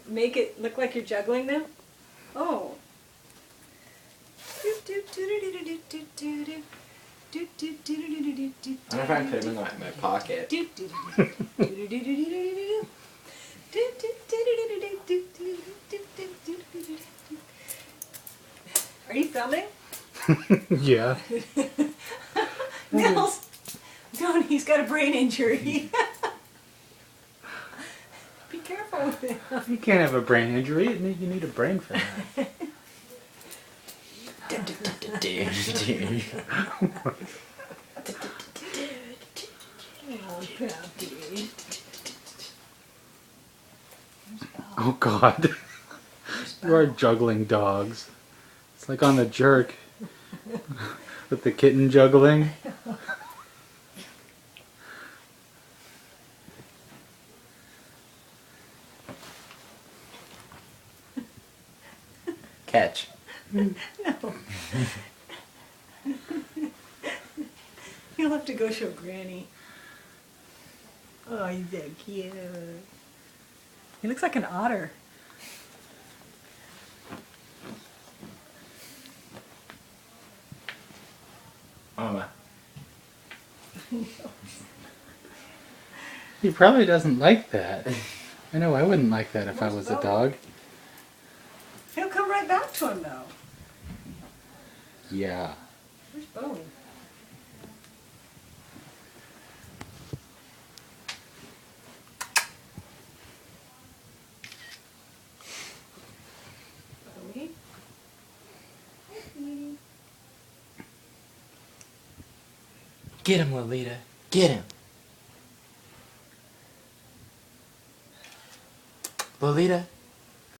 make it look like you're juggling them? Oh. I wonder if I can put them in my pocket. Are you filming? Yeah. Nels! Don't, he's got a brain injury. Be careful with him. You can't have a brain injury. You need a brain for that. Oh God. You are juggling dogs. It's like on The Jerk. With the kitten juggling. Catch. No. You'll have to go show Granny. Oh, he's so cute. He looks like an otter. Mama. He probably doesn't like that. I know I wouldn't like that if I was a dog. He'll come right back to him, though. Yeah. Where's Bowie? Bowie? Hi, sweetie. Get him, Lolita. Get him. Lolita.